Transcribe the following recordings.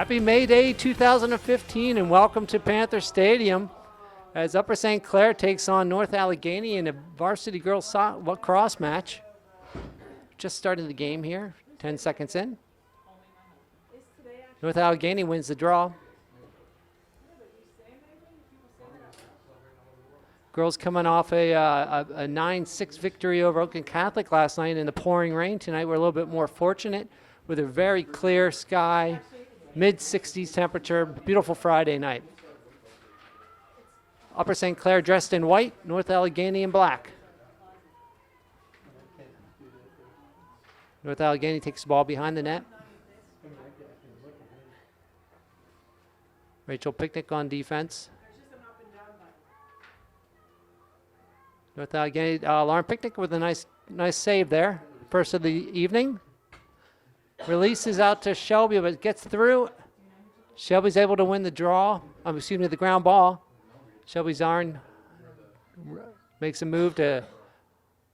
Happy May Day 2015 and welcome to Panther Stadium as Upper St. Clair takes on North Allegheny in a varsity girls lacrosse match. Just starting the game here, 10 seconds in. North Allegheny wins the draw. Girls coming off a 9-6 victory over Oakland Catholic last night in the pouring rain. Tonight we're a little bit more fortunate with a very clear sky, mid-60s temperature, beautiful Friday night. Upper St. Clair dressed in white, North Allegheny in black. North Allegheny takes the ball behind the net. Rachel Picnic on defense. North Allegheny, Lauren Picnic with a nice save there. First of the evening. Releases out to Shelby, but gets through. Shelby's able to win the draw. The ground ball. Shelby Zarn makes a move to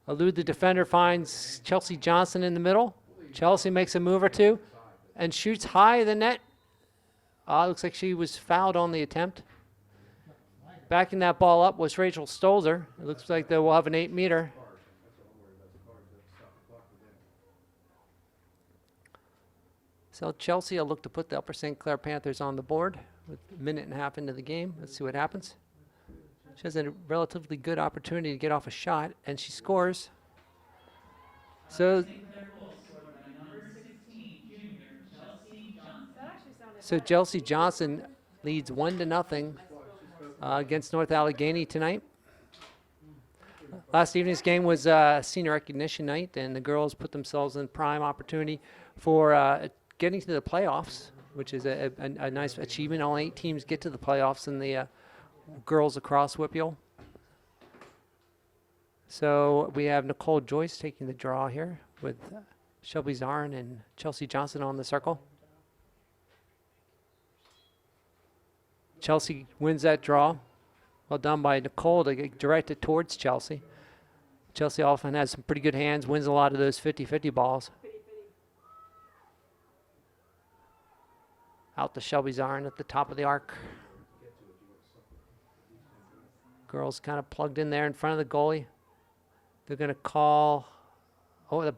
elude the defender, finds Chelsea Johnson in the middle. Chelsea makes a move or two and shoots high the net. Looks like she was fouled on the attempt. Backing that ball up was Rachel Stolzer. It looks like they will have an 8-meter. So Chelsea will look to put the Upper St. Clair Panthers on the board with a minute and a half into the game. Let's see what happens. She has a relatively good opportunity to get off a shot, and she scores. So Chelsea Johnson leads 1-0 against North Allegheny tonight. Last evening's game was senior recognition night, and the girls put themselves in prime opportunity for getting to the playoffs, which is a nice achievement. All 8 teams get to the playoffs in the girls across WPIAL. So we have Nicole Joyce taking the draw here with Shelby Zarn and Chelsea Johnson on the circle. Chelsea wins that draw. Well done by Nicole to direct it towards Chelsea. Chelsea often has some pretty good hands, wins a lot of those 50-50 balls. Out to Shelby Zarn at the top of the arc. Girls kind of plugged in there in front of the goalie. They're going to call. The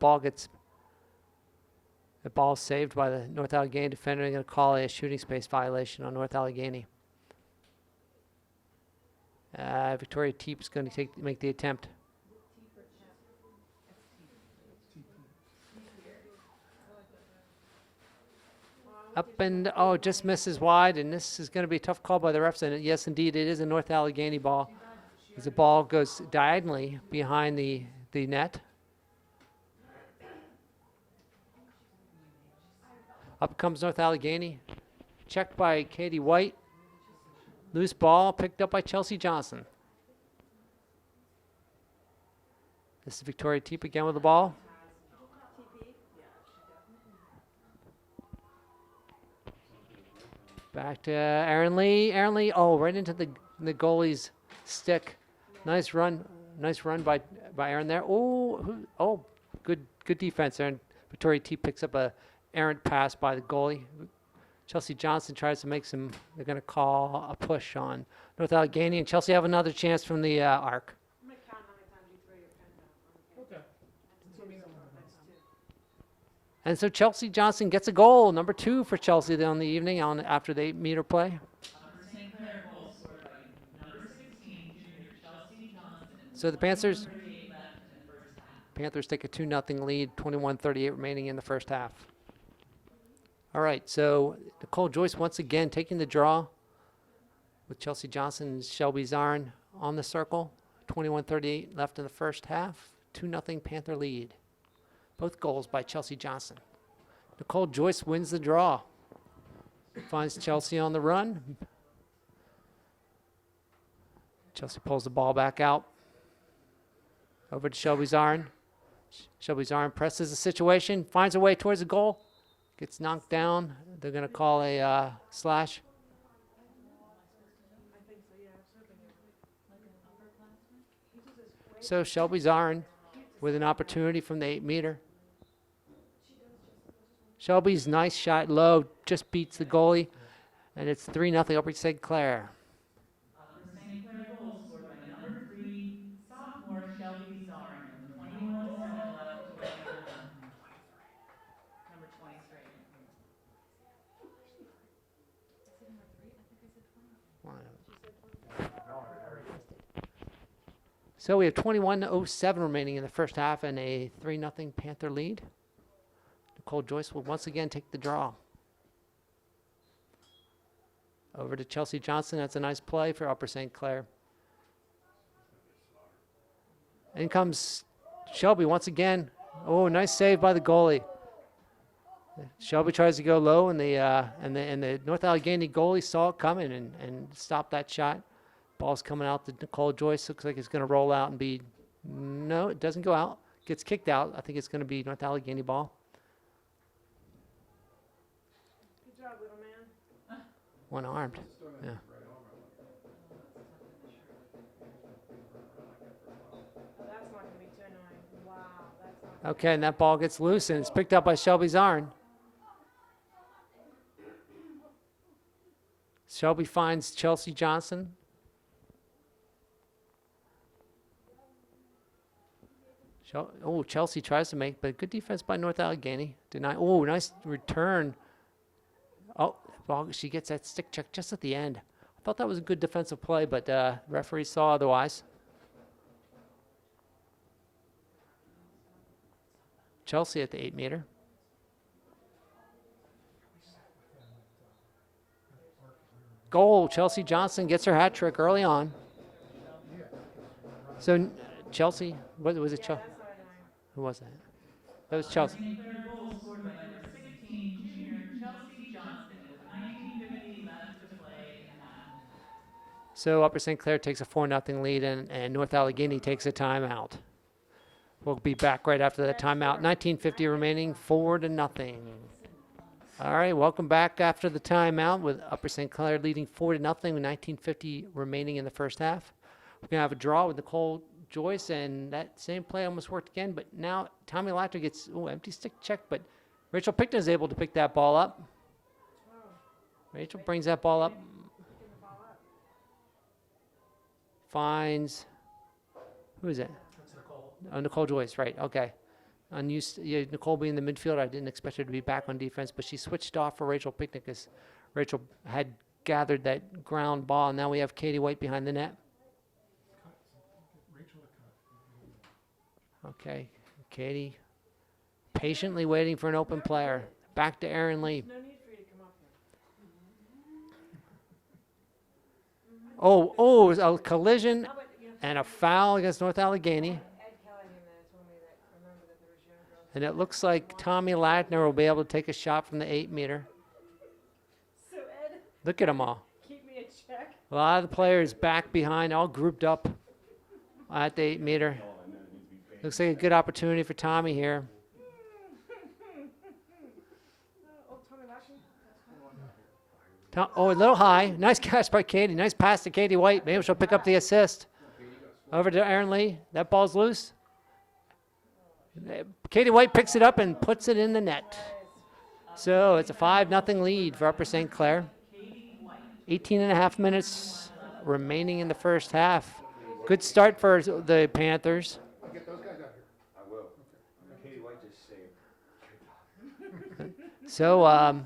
ball saved by the North Allegheny defender. They're going to call a shooting space violation on North Allegheny. Victoria Teep's going to make the attempt. Up and, just misses wide, and this is going to be a tough call by the refs. And yes, indeed, it is a North Allegheny ball. As the ball goes diagonally behind the net. Up comes North Allegheny. Checked by Katie White. Loose ball picked up by Chelsea Johnson. This is Victoria Teep again with the ball. Back to Erin Lee. Erin Lee, right into the goalie's stick. Nice run by Erin there. Good defense there. And Victoria Teep picks up a errant pass by the goalie. Chelsea Johnson tries to make some. They're going to call a push on North Allegheny, and Chelsea have another chance from the arc. I'm going to count how many times you throw your pen down. Okay. And so Chelsea Johnson gets a goal, number 2 for Chelsea on the evening after the 8-meter play. So the Panthers take a 2-0 lead, 21:38 remaining in the first half. All right, so Nicole Joyce once again taking the draw with Chelsea Johnson and Shelby Zarn on the circle. 21:38 left in the first half. 2-0 Panther lead. Both goals by Chelsea Johnson. Nicole Joyce wins the draw. Finds Chelsea on the run. Chelsea pulls the ball back out. Over to Shelby Zarn. Shelby Zarn presses the situation, finds her way towards the goal. Gets knocked down. They're going to call a slash. So Shelby Zarn with an opportunity from the 8-meter. Shelby's nice shot low, just beats the goalie, and it's 3-0 Upper St. Clair. Upper St. Clair goal scored by number 3, sophomore Shelby Zarin, with 21 seconds left to play in the half. Number 23. So we have 21:07 remaining in the first half and a 3-0 Panther lead. Nicole Joyce will once again take the draw. Over to Chelsea Johnson. That's a nice play for Upper St. Clair. In comes Shelby once again. Oh, nice save by the goalie. Shelby tries to go low, and the North Allegheny goalie saw it coming and stopped that shot. Ball's coming out to Nicole Joyce. Looks like it's going to roll out and be, no, it doesn't go out. Gets kicked out. I think it's going to be North Allegheny ball. Good job, little man. One armed. Yeah. Oh, that's not gonna be too annoying. Wow, that's not. Okay, and that ball gets loose, and it's picked up by Shelby Zarn. Shelby finds Chelsea Johnson. Oh, Chelsea tries to make, but good defense by North Allegheny. Oh, nice return. Oh, ball, she gets that stick check just at the end. I thought that was a good defensive play, but referee saw otherwise. Chelsea at the 8-meter. Goal, Chelsea Johnson gets her hat trick early on. So Chelsea, what was it? Yeah, that's not annoying. Who was that? That was Chelsea. St. Clair goal scored by number 16, junior Chelsea Johnson, with 19:50 left to play in the half. So Upper St. Clair takes a 4-0 lead, and North Allegheny takes a timeout. We'll be back right after that timeout. 19:50 remaining, 4-0. All right, welcome back after the timeout with Upper St. Clair leading 4-0 with 19:50 remaining in the first half. We're going to have a draw with Nicole Joyce, and that same play almost worked again, but now Tommy Latter gets empty stick check, but Rachel Pickton is able to pick that ball up. Rachel brings that ball up. Finds, who is it? That's Nicole. Oh, Nicole Joyce, right, okay. Unused, yeah, Nicole being the midfielder, I didn't expect her to be back on defense, but she switched off for Rachel Pickton because Rachel had gathered that ground ball, and now we have Katie White behind the net. Rachel cut. Okay, Katie patiently waiting for an open player. Back to Erin Lee. No need for you to come up here. Oh, it was a collision How about, you know, and a foul against North Allegheny. Ed Callahan told me that, remember that there was young girls. And it looks like Tommy Latner will be able to take a shot from the 8-meter. So Ed, Look at them all. keep me in check. A lot of the players back behind, all grouped up at the 8-meter. Looks like a good opportunity for Tommy here. Oh, Tommy Lashley. Oh, a little high. Nice catch by Katie. Nice pass to Katie White. Maybe she'll pick up the assist. Over to Erin Lee. That ball's loose. Katie White picks it up and puts it in the net. So it's a 5-0 lead for Upper St. Clair. 18.5 minutes remaining in the first half. Good start for the Panthers. I'll get those guys out here. I will. Katie White just saved. So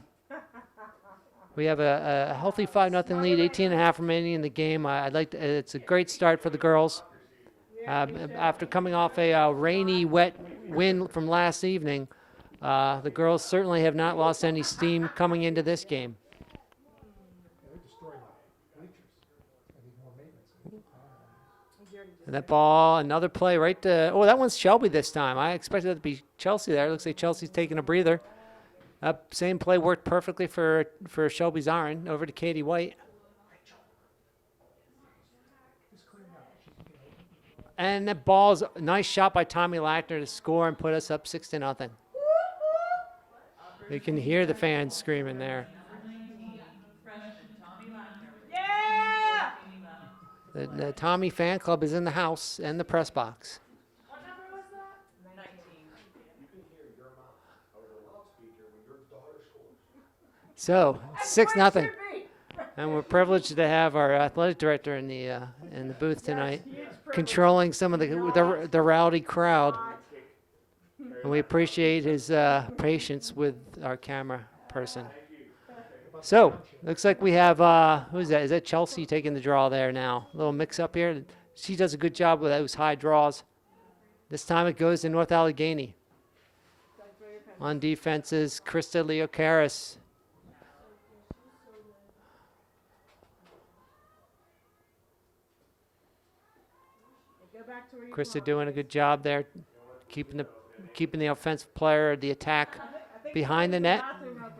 we have a healthy 5-0 lead, 18.5 remaining in the game. It's a great start for the girls. After coming off a rainy, wet win from last evening, the girls certainly have not lost any steam coming into this game. Yeah, they destroyed the bleachers. I need more maintenance. And that ball, another play right to, oh, that one's Shelby this time. I expected it to be Chelsea there. Looks like Chelsea's taking a breather. That same play worked perfectly for Shelby Zarin. Over to Katie White. And that ball's a nice shot by Tommy Lackner to score and put us up 6-0. You can hear the fans screaming there. Yeah! The Tommy fan club is in the house and the press box. What number was that? 19. You can hear your mouth over the loudspeaker when your So 6-0. And we're privileged to have our athletic director in the booth tonight, controlling some of the rowdy crowd. And we appreciate his patience with our camera person. So, looks like we have, who is that? Is that Chelsea taking the draw there now? A little mix up here. She does a good job with those high draws. This time it goes to North Allegheny. On defenses, Krista Leocaris. Go back to where you Krista belong. doing a good job there, keeping the offensive player, the attack I think behind the the net. bathroom opened.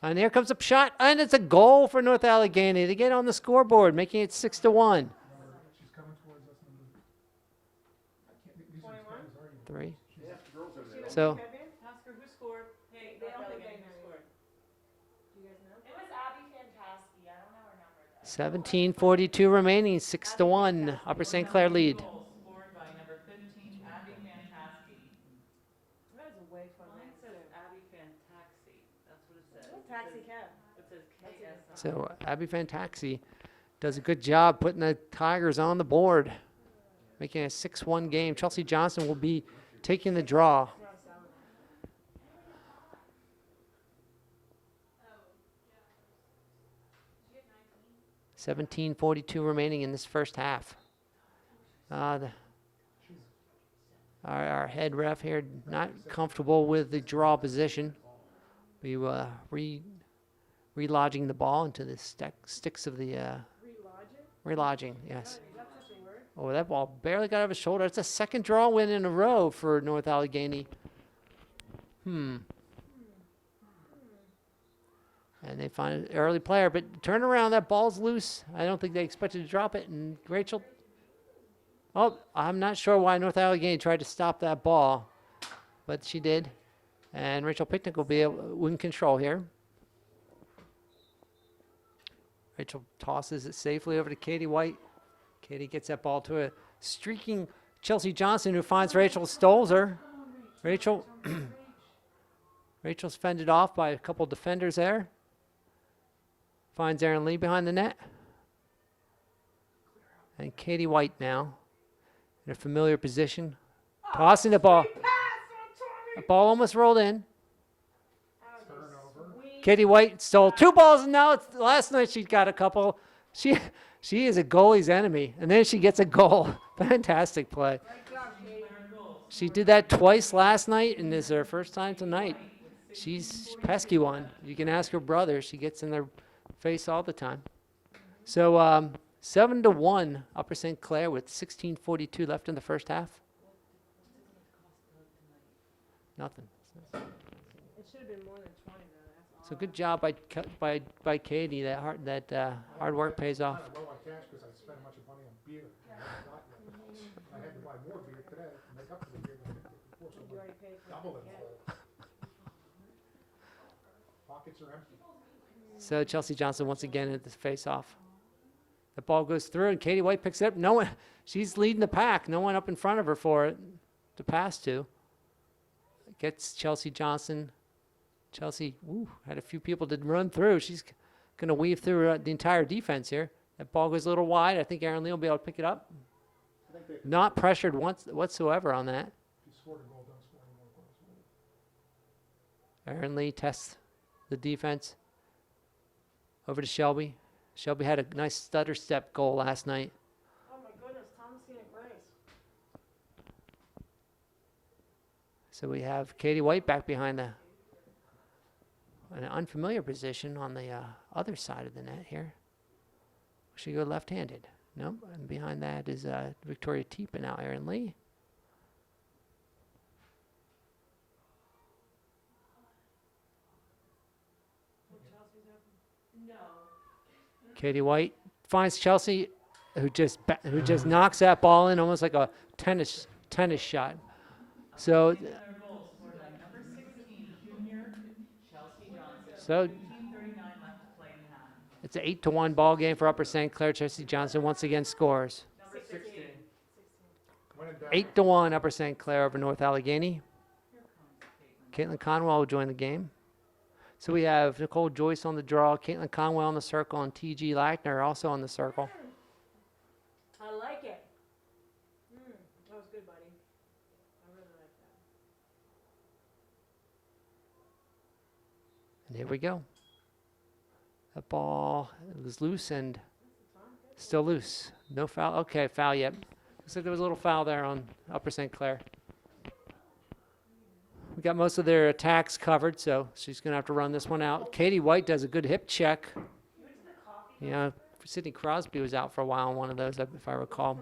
And here comes a shot, and it's a goal for North Allegheny. They get on the scoreboard, making it 6-1. She's coming towards us. These are 21? as are you? 3. Yeah, girls over there. So Oscar, who scored? Hey, They North don't think Allegheny, they know who scored? Do you guys know? It was Abby Fantasky. I don't know her number though. 17:42 remaining, 6-1. Upper St. Clair lead. Goal scored by number 15, Abby Fantasky. That was a way fun Mine name, says too. Abby Fantaxi. That's what it says. Taxi cab. It says KS. So Abby Fantaxi does a good job putting the Tigers on the board, making it a 6-1 game. Chelsea Johnson will be taking the draw. 17:42 remaining in this first half. Our head ref here not comfortable with the draw position. We were relodging the ball into the sticks of the Relodge it? relodging. Yes. Is that such a word? Oh, that ball barely got out of his shoulder. It's a second draw win in a row for North Allegheny. And they find an early player, but turn around, that ball's loose. I don't think they expected to drop it. And Rachel, oh, I'm not sure why North Allegheny tried to stop that ball, but she did. And Rachel Picnic will be able to win control here. Rachel tosses it safely over to Katie White. Katie gets that ball to a streaking Chelsea Johnson, who finds Rachel, stoles her. Rachel's fended off by a couple defenders there. Finds Erin Lee behind the net. And Katie White now in a familiar position. Tossing the ball. The ball almost rolled in. Turnover. Katie White stole 2 balls, and now last night she got a couple. She is a goalie's enemy, and then she gets a goal. Fantastic play. She did that twice last night, and this is her first time tonight. She's a pesky one. You can ask her brother. She gets in their face all the time. So 7-1 Upper St. Clair with 16:42 left in the first half. Nothing. It should have been more than 20, though. That's all. So good job by Katie. That hard work pays off. I'm low on cash because I spent a bunch of money on beer. I had to buy more beer today to make up for the beer that I did before. So You already paid for it. double it. Yeah. Pockets are empty. So Chelsea Johnson once again at the face-off. The ball goes through, and Katie White picks it up. No one, she's leading the pack. No one up in front of her for it to pass to. Gets Chelsea Johnson. Chelsea had a few people to run through. She's going to weave through the entire defense here. That ball goes a little wide. I think Erin Lee will be able to pick it up. I think they, Not pressured whatsoever on that. if you scored a goal, don't score any more goals. Erin Lee tests the defense. Over to Shelby. Shelby had a nice stutter step goal last night. Oh, my goodness. Thomasina Grace. So we have Katie White back behind an unfamiliar position on the other side of the net here. She go left-handed. Nope. And behind that is Victoria Teep and now Erin Lee. Katie White finds Chelsea, who just knocks that ball in almost like a tennis shot. So Another goal scored by number 16, junior Chelsea Johnson. so 15:39 left to play in the half. it's an 8-1 ball game for Upper St. Clair. Chelsea Johnson once again scores. Number 16. When in doubt, 8-1 Upper St. Clair over North Allegheny. Caitlin Conwell will join the game. So we have Nicole Joyce on the draw, Caitlin Conwell on the circle, and T.G. Lackner also on the circle. I like it. That was good, buddy. I really like that. And here we go. That ball was loose and still loose. No foul. Okay, foul yet. Looks like there was a little foul there on Upper St. Clair. We got most of their attacks covered, so she's going to have to run this one out. Katie White does a good hip check. Yeah, Sidney Crosby was out for a while on one of those, if I recall.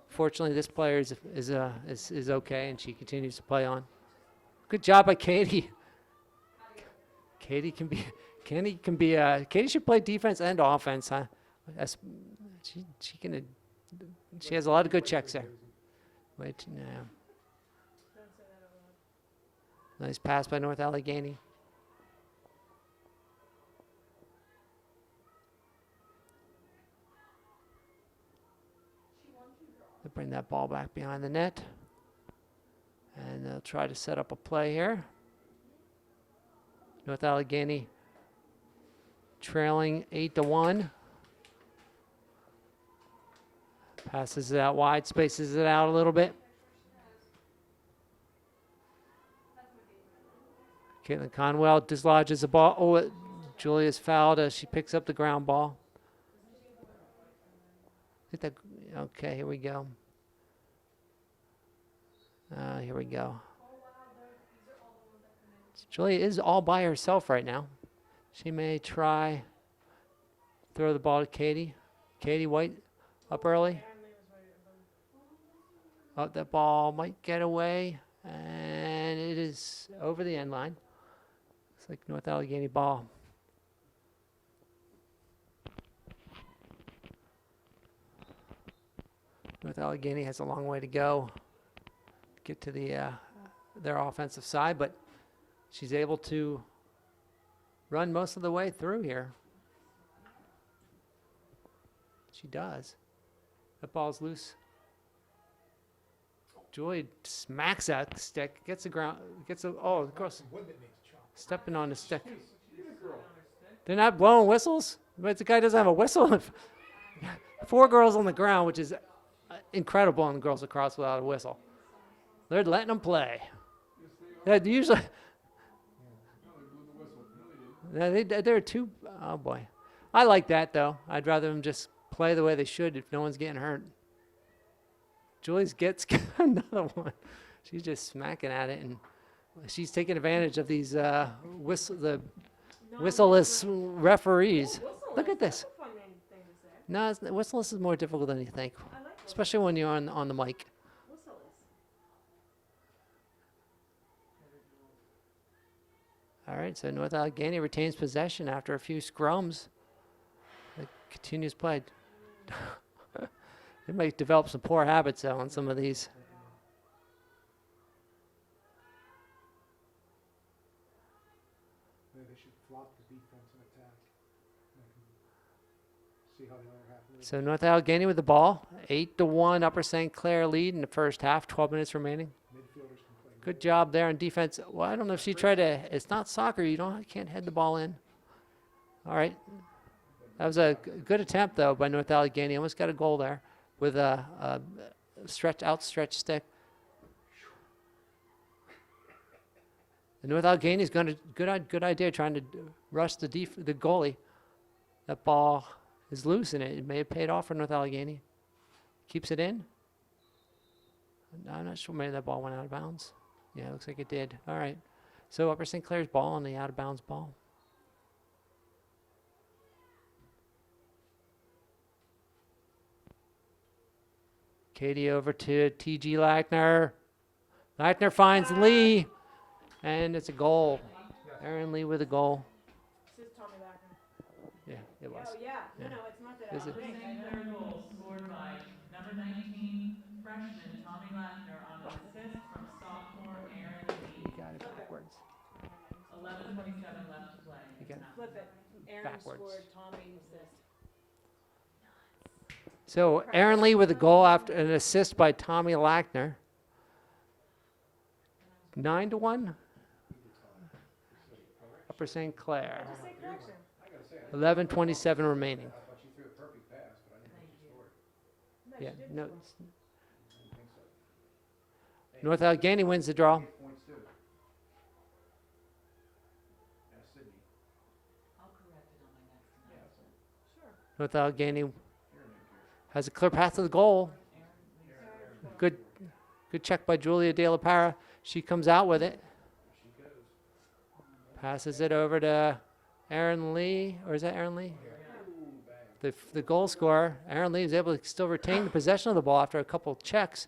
Fortunately, this player is okay, and she continues to play on. Good job by Katie. Katie should play defense and offense, huh? She has a lot of good checks there. Wait, no. Nice pass by North Allegheny. They'll bring that ball back behind the net. And they'll try to set up a play here. North Allegheny trailing 8-1. Passes it out wide, spaces it out a little bit. Caitlin Conwell dislodges the ball. Oh, Julia's fouled as she picks up the ground ball. Okay, here we go. Here we go. Julia is all by herself right now. She may try throw the ball to Katie. Katie White up early. Oh, that ball might get away, and it is over the end line. It's like North Allegheny ball. North Allegheny has a long way to go to get to their offensive side, but she's able to run most of the way through here. She does. That ball's loose. Joy smacks that stick, gets the ground, of course, stepping on the stick. They're not blowing whistles? But the guy doesn't have a whistle. 4 girls on the ground, which is incredible on the girls lacrosse without a whistle. They're letting them play. They're usually. They're too. Oh boy, I like that though. I'd rather them just play the way they should if no one's getting hurt. Julie's gets another one. She's just smacking at it, and she's taking advantage of these whistleless referees. Look at this. No, whistleless is more difficult than you think, especially when you're on the mic. All right, so North Allegheny retains possession after a few scrums. It continues play. They might develop some poor habits though on some of these. Maybe they should flop the defense and attack. See how the other half moves. So North Allegheny with the ball. 8-1 Upper St. Clair lead in the first half, 12 minutes remaining. Midfielders can play. Good job there on defense. Well, I don't know if she tried to, it's not soccer, you can't head the ball in. All right. That was a good attempt though by North Allegheny. Almost got a goal there with a outstretched stick. And North Allegheny is going to good idea trying to rush the goalie. That ball is loose and it may have paid off for North Allegheny. Keeps it in. I'm not sure. Maybe that ball went out of bounds. Yeah, it looks like it did. All right. So Upper St. Clair's ball on the out of bounds ball. Katie over to T.G. Lackner. Lackner finds Lee, and it's a goal. Erin Lee with a goal. This is Tommy Lackner. Yeah, it was. Oh, yeah. No, it's not that. Is it? St. Clair goal scored by number 19 freshman Tommy Lackner on an assist from sophomore Aaron You Lee. got it backwards. 11:27 left to play. You got it. Flip it. Aaron Backwards. scored, Tommy assist. So Erin Lee with a goal after an assist by Tommy Lackner. 9-1. for St. Clair. Just say correction. I gotta say, 11:27 remaining. I thought she threw a perfect pass, but I didn't know the story. No, Yeah, she did. no. I didn't think so. North Allegheny wins the draw. Get points too. Yeah, Sydney. I'll correct it on my next announcement. Sure. North Allegheny Here, Nick, has a clear path to the goal. Aaron, Good check by Julia De La Parra. She comes out with it. she goes. Passes it over to Aaron Lee, or is that Aaron Lee? Ooh, bang. The goal scorer. Aaron Lee is able to still retain the possession of the ball after a couple checks.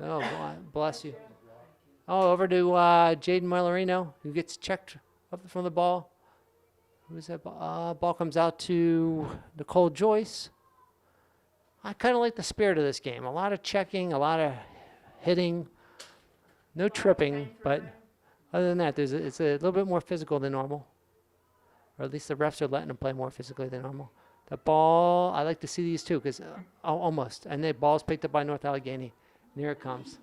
Oh, bless you. Oh, over to Jaden Moilerino, who gets checked up from the ball. Who's that? Ball comes out to Nicole Joyce. I kind of like the spirit of this game. A lot of checking, a lot of hitting, no tripping, but other than that, it's a little bit more physical than normal. Or at least the refs are letting them play more physically than normal. The ball, I like to see these too, because almost. And the ball's picked up by North Allegheny. And here it comes.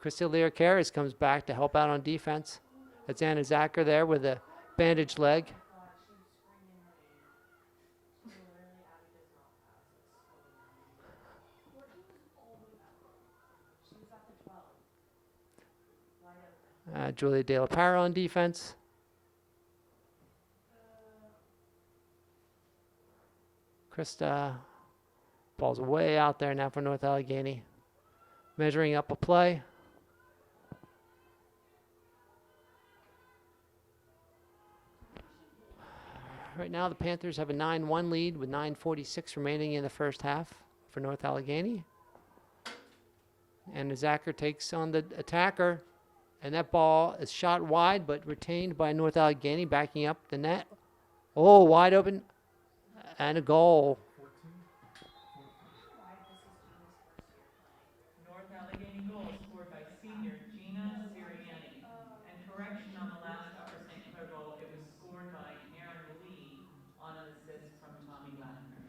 Krista Lear-Karras comes back to help out on defense. That's Anna Zacher there with a bandaged leg. Julia De La Parra on defense. Krista, ball's way out there now for North Allegheny. Measuring up a play. Right now the Panthers have a 9-1 lead with 9:46 remaining in the first half for North Allegheny. And Zacher takes on the attacker. And that ball is shot wide, but retained by North Allegheny, backing up the net. Oh, wide open. And a goal. North Allegheny goal scored by senior Gina Sirianni. And correction on the last Upper St. Clair goal, it was scored by Aaron Lee on an assist from Tommy Lattner.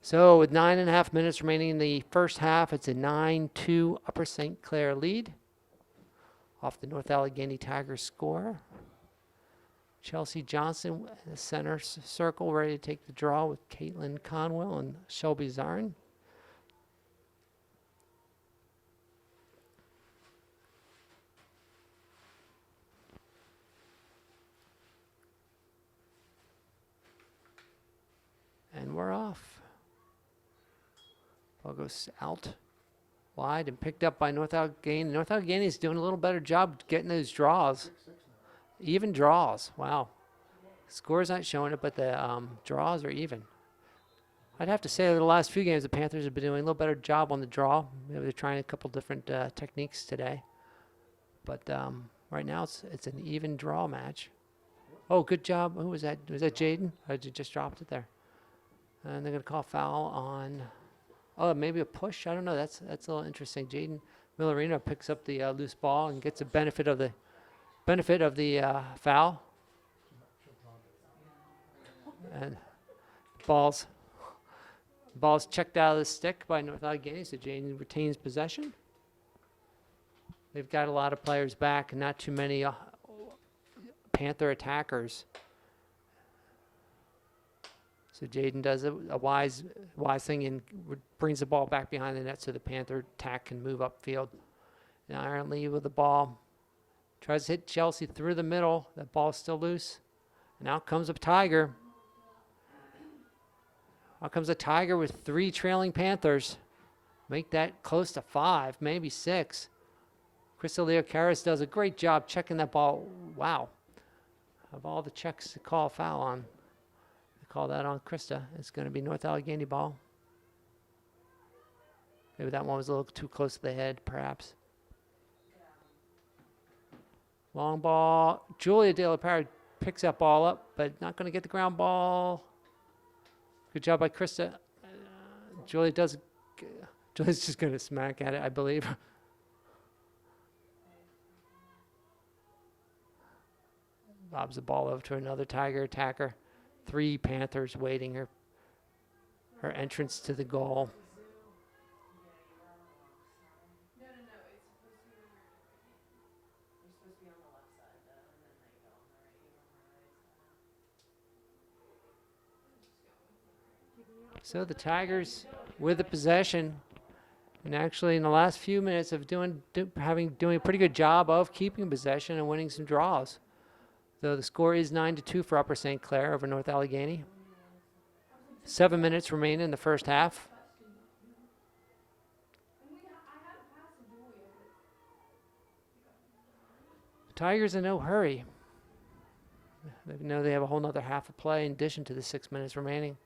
So with 9.5 minutes remaining in the first half, it's a 9-2 Upper St. Clair lead. Off the North Allegheny Tigers score. Chelsea Johnson in the center circle, ready to take the draw with Caitlin Conwell and Shelby Zarin. And we're off. Ball goes out wide and picked up by North Allegheny. North Allegheny is doing a little better job getting those draws. 6-6 now. Even draws. Wow. Score's not showing it, but the draws are even. I'd have to say over the last few games, the Panthers have been doing a little better job on the draw. Maybe they're trying a couple different techniques today. But right now it's an even draw match. Oh, good job. Who was that? Was that Jaden? I just dropped it there. And they're going to call foul on... Oh, maybe a push. I don't know. That's a little interesting. Jaden Millerino picks up the loose ball and gets the benefit of the foul. And ball's checked out of the stick by North Allegheny, so Jaden retains possession. They've got a lot of players back and not too many Panther attackers. So Jaden does a wise thing and brings the ball back behind the net so the Panther attack can move upfield. Now Aaron Lee with the ball. Tries to hit Chelsea through the middle. That ball's still loose. And out comes a Tiger. Out comes a Tiger with 3 trailing Panthers. Make that close to 5, maybe 6. Krista Lear-Karras does a great job checking that ball. Wow. Of all the checks to call a foul on, call that on Krista. It's going to be North Allegheny ball. Maybe that one was a little too close to the head, perhaps. Long ball. Julia De La Parra picks that ball up, but not going to get the ground ball. Good job by Krista. Julia's just going to smack at it, I believe. Lobs the ball over to another Tiger attacker. 3 Panthers waiting her entrance to the goal. No, it's supposed to be when you're supposed to be on the left side, though, and then So the Tigers with the possession, and actually in the last few minutes of doing a pretty good job of keeping possession and winning some draws. Though the score is 9-2 for Upper St. Clair over North Allegheny. 7 minutes remain in the first half. The Tigers in no hurry. They know they have a whole nother half of play in addition to the 6 minutes remaining.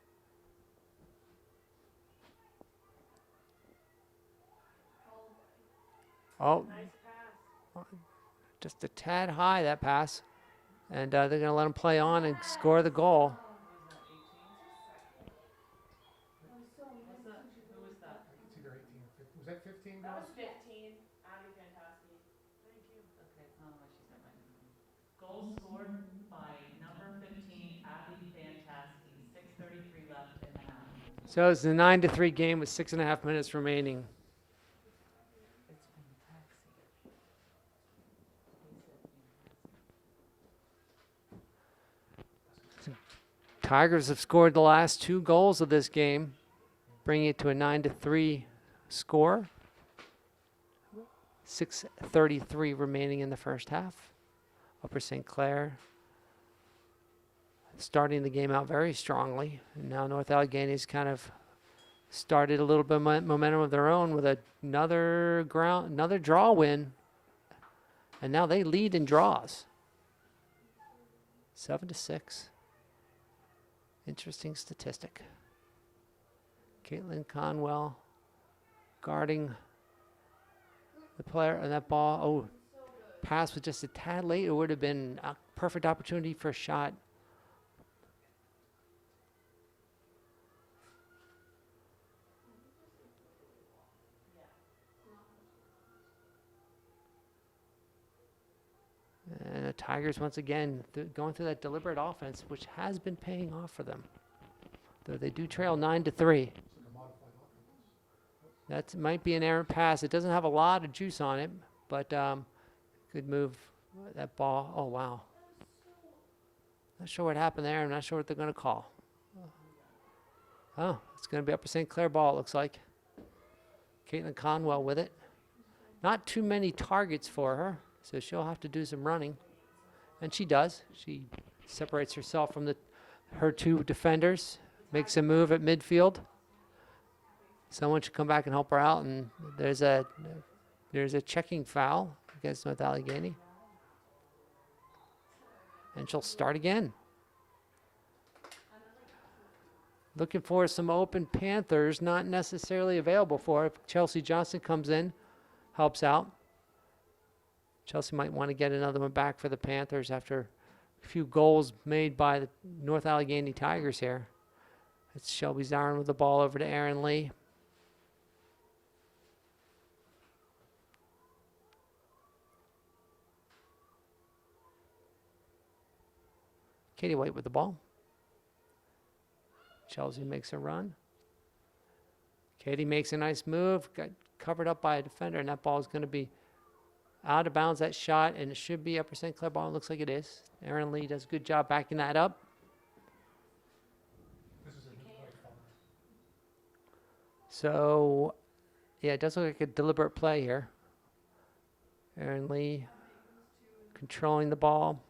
Oh, Nice pass. just a tad high, that pass. And they're going to let him play on and score the goal. Who's that? Who was that? It's either 18 or 15. Was that 15, That guys? was 15. Abby Fantasky. Thank you. Okay, it's not on my sheet, never mind. Goal scored by number 15, Abby Fantasky, 6:33 left in the half. So it's a 9-3 game with 6.5 minutes remaining. It's fantastic. Tigers have scored the last 2 goals of this game, bringing it to a 9-3 score. 6:33 remaining in the first half. Upper St. Clair starting the game out very strongly. And now North Allegheny's kind of started a little bit of momentum of their own with another draw win. And now they lead in draws. 7-6. Interesting statistic. Caitlin Conwell guarding the player and that ball. Oh, pass was just a tad late. It would have been a perfect opportunity for a shot. And the Tigers, once again, going through that deliberate offense, which has been paying off for them. Though they do trail 9-3. That might be an errant pass. It doesn't have a lot of juice on it, but could move that ball. Oh, wow. Not sure what happened there. I'm not sure what they're going to call. Oh, it's going to be Upper St. Clair ball, it looks like. Caitlin Conwell with it. Not too many targets for her, so she'll have to do some running. And she does. She separates herself from her 2 defenders, makes a move at midfield. Someone should come back and help her out, and there's a checking foul against North Allegheny. And she'll start again. Looking for some open Panthers, not necessarily available for her. If Chelsea Johnson comes in, helps out. Chelsea might want to get another one back for the Panthers after a few goals made by the North Allegheny Tigers here. It's Shelby Zarin with the ball over to Aaron Lee. Katie White with the ball. Chelsea makes a run. Katie makes a nice move, got covered up by a defender, and that ball is going to be out of bounds, that shot, and it should be Upper St. Clair ball. It looks like it is. Aaron Lee does a good job backing that up. So, yeah, it does look like a deliberate play here. Aaron Lee controlling the ball.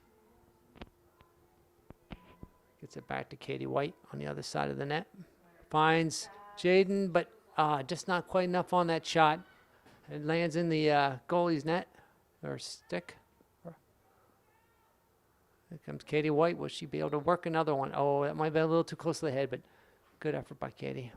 Gets it back to Katie White on the other side of the net. Finds Jaden, but just not quite enough on that shot. It lands in the goalie's net, or stick. Here comes Katie White. Will she be able to work another one? Oh, that might be a little too close to the head, but good effort by Katie.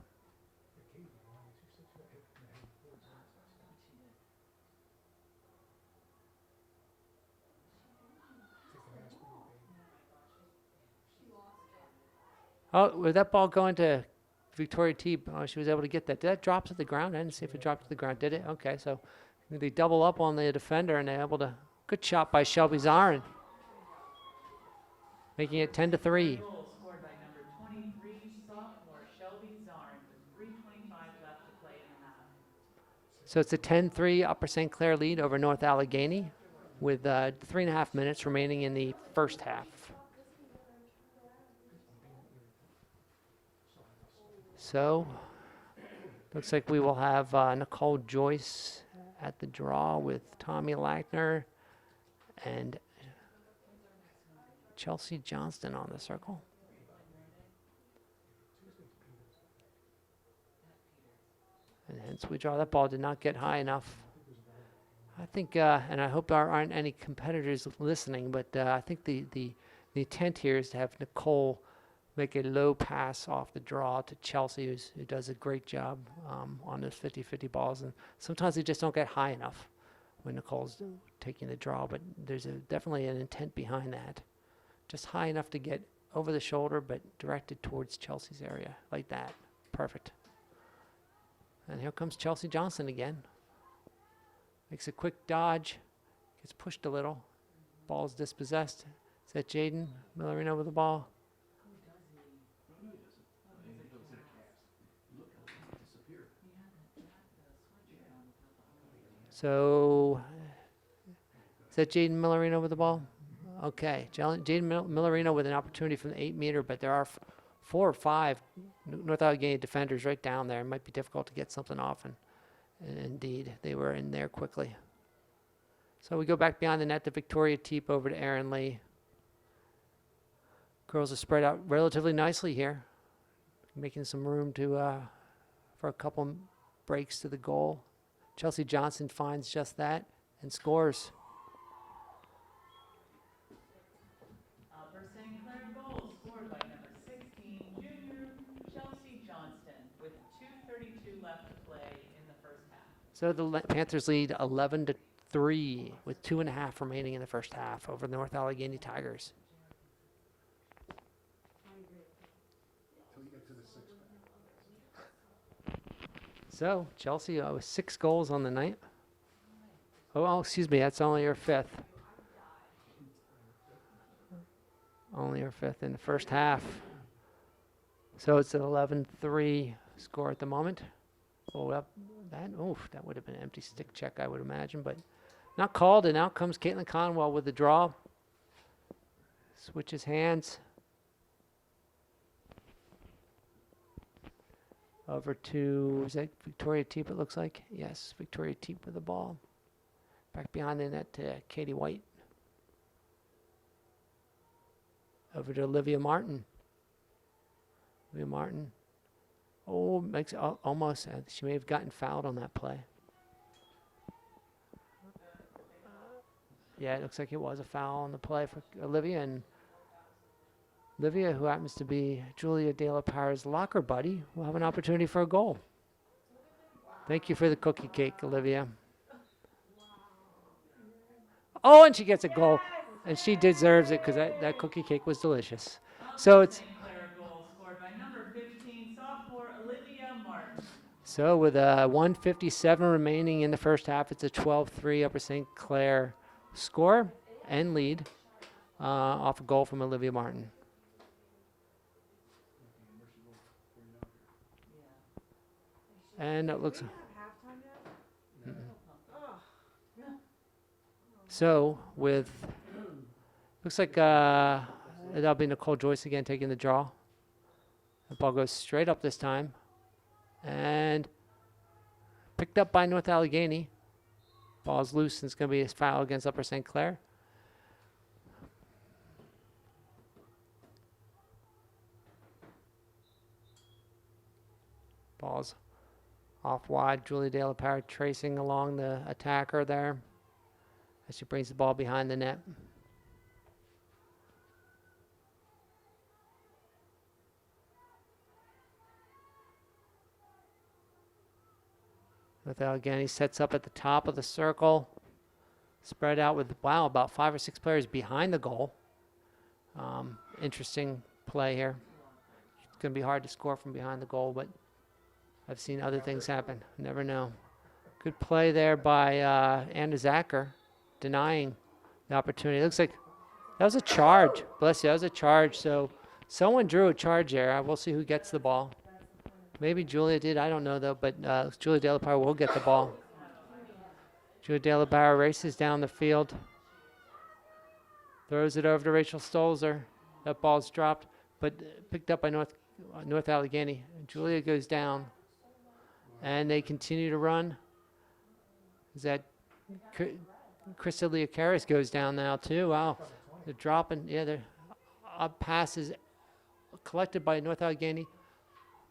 Oh, was that ball going to Victoria T? Oh, she was able to get that. Did that drop to the ground? I didn't see if it dropped to the ground. Did it? Okay, so they double up on the defender, and they're able to. Good shot by Shelby Zarin, making it 10-3. Goal scored by number 23, sophomore Shelby Zarin, with 3:25 left to play in the half. So it's a 10-3 Upper St. Clair lead over North Allegheny, with 3.5 minutes remaining in the first half. So, looks like we will have Nicole Joyce at the draw with Tommy Lackner and Chelsea Johnston on the circle. And hence we draw. That ball did not get high enough. I think, and I hope there aren't any competitors listening, but I think the intent here is to have Nicole make a low pass off the draw to Chelsea, who does a great job on those 50-50 balls. And sometimes they just don't get high enough when Nicole's taking the draw, but there's definitely an intent behind that. Just high enough to get over the shoulder, but directed towards Chelsea's area, like that. Perfect. And here comes Chelsea Johnson again. Makes a quick dodge, gets pushed a little. Ball's dispossessed. Is that Jaden Millerino with the ball? So, is that Jaden Millerino with the ball? Okay, Jaden Millerino with an opportunity from the 8 meter, but there are 4 or 5 North Allegheny defenders right down there. It might be difficult to get something off, and indeed, they were in there quickly. So we go back beyond the net to Victoria Teep over to Erin Lee. Girls are spread out relatively nicely here, making some room for a couple breaks to the goal. Chelsea Johnson finds just that and scores. For St. Clair goal scored by number 16, junior Chelsea Johnston, with 2:32 left to play in the first half. So the Panthers lead 11-3 with 2.5 remaining in the first half over the North Allegheny Tigers. So Chelsea with 6 goals on the night. Oh, excuse me, that's only her 5th. Only her 5th in the first half. So it's an 11-3 score at the moment. Oh, up that would have been an empty stick check, I would imagine, but not called. And out comes Caitlin Conwell with the draw. Switches hands. Over to, is that Victoria Teep, it looks like? Yes, Victoria Teep with the ball. Back behind the net to Katie White. Over to Olivia Martin. Olivia Martin. Oh, makes almost. She may have gotten fouled on that play. Yeah, it looks like it was a foul on the play for Olivia. And Olivia, who happens to be Julia De La Parra's locker buddy, will have an opportunity for a goal. Thank you for the cookie cake, Olivia. Oh, and she gets a goal. And she deserves it because that cookie cake was delicious. So it's... St. Clair goal scored by number 15, sophomore Olivia Martin. So with 1:57 remaining in the first half, it's a 12-3 Upper St. Clair score and lead off a goal from Olivia Martin. And it looks... So with... Looks like that'll be Nicole Joyce again taking the draw. The ball goes straight up this time. And picked up by North Allegheny. Ball's loose and it's going to be a foul against Upper St. Clair. Ball's off wide. Julia De La Parra tracing along the attacker there as she brings the ball behind the net. North Allegheny sets up at the top of the circle. Spread out with, wow, about 5 or 6 players behind the goal. Interesting play here. It's going to be hard to score from behind the goal, but I've seen other things happen. Never know. Good play there by Anna Zacher, denying the opportunity. It looks like that was a charge. Bless you, that was a charge. So someone drew a charge there. We'll see who gets the ball. Maybe Julia did. I don't know, though. But Julia De La Parra will get the ball. Julia De La Parra races down the field. Throws it over to Rachel Stolzer. That ball's dropped, but picked up by North North Allegheny. Julia goes down, and they continue to run. Is that Krista Leocaris goes down now too? Wow, they're dropping. Yeah, they're up passes collected by North Allegheny,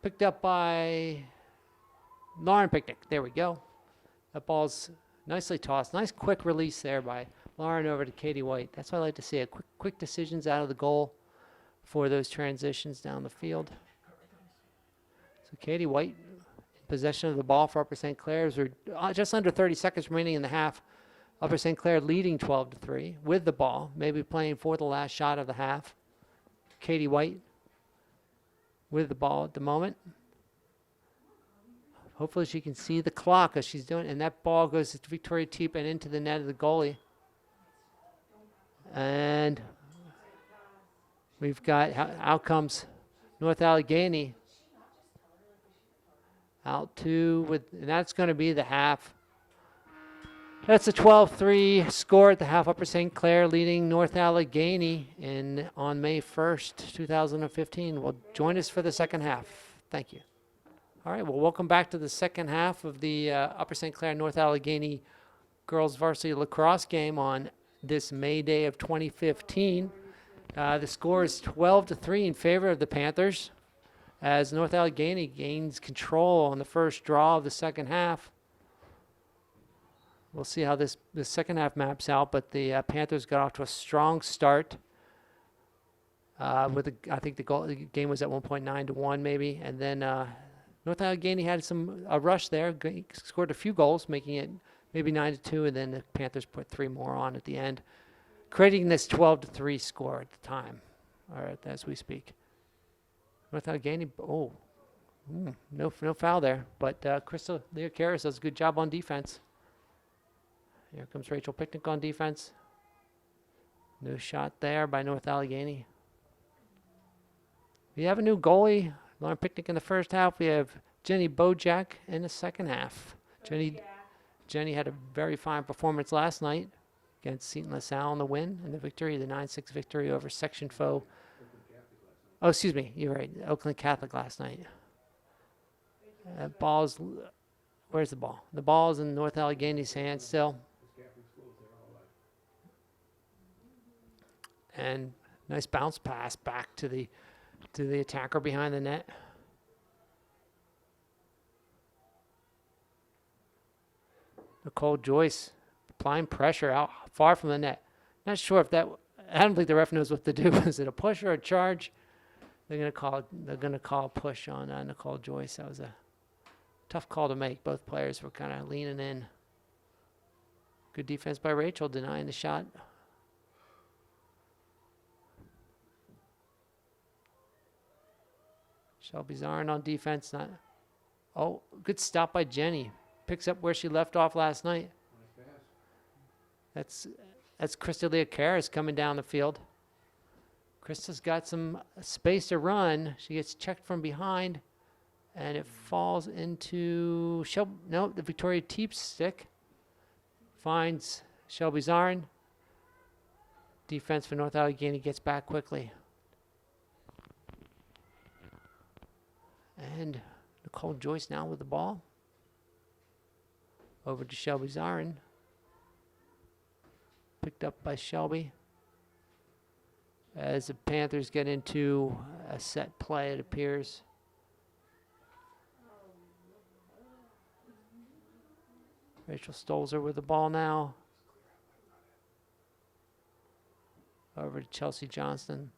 picked up by Lauren Picnic. There we go. That ball's nicely tossed. Nice quick release there by Lauren over to Katie White. That's what I like to see. A quick decisions out of the goal for those transitions down the field. So Katie White in possession of the ball for Upper St. Clair's. We're just under 30 seconds remaining in the half. Upper St. Clair leading 12-3 with the ball, maybe playing for the last shot of the half. Katie White with the ball at the moment. Hopefully she can see the clock as she's doing, and that ball goes to Victoria Teep and into the net of the goalie. And we've got out comes North Allegheny out two and that's going to be the half. That's a 12-3 score at the half. Upper St. Clair leading North Allegheny on May 1st, 2015. Well, join us for the second half. Thank you. All right, well, welcome back to the second half of the Upper St. Clair North Allegheny girls varsity lacrosse game on this May day of 2015. The score is 12-3 in favor of the Panthers as North Allegheny gains control on the first draw of the second half. We'll see how the second half maps out, but the Panthers got off to a strong start. I think the game was at 1.9-1 maybe, and then North Allegheny had a rush there, scored a few goals, making it maybe 9-2, and then the Panthers put 3 more on at the end, creating this 12-3 score at the time, or as we speak. North Allegheny, no foul there, but Krista Leocaris does a good job on defense. Here comes Rachel Picnic on defense. No shot there by North Allegheny. We have a new goalie, Lauren Picnic in the first half. We have Jenny Bojack in the second half. Jenny had a very fine performance last night against Seton LaSalle in the win and the victory, the 9-6 victory over section foe. Oh, excuse me, you're right, Oakland Catholic last night. Where's the ball? The ball's in North Allegheny's hands still. And nice bounce pass back to the attacker behind the net. Nicole Joyce applying pressure out far from the net. Not sure if I don't think the ref knows what to do. Is it a push or a charge? They're gonna call a push on Nicole Joyce. That was a tough call to make. Both players were kind of leaning in. Good defense by Rachel, denying the shot. Shelby Zarin on defense. Good stop by Jenny. Picks up where she left off last night. That's Krista Leocaris coming down the field. Krista's got some space to run. She gets checked from behind, and it falls into the Victoria Teep stick. Finds Shelby Zarin. Defense for North Allegheny gets back quickly. And Nicole Joyce now with the ball. Over to Shelby Zarin. Picked up by Shelby. As the Panthers get into a set play, it appears. Rachel Stolzer with the ball now. Over to Chelsea Johnston.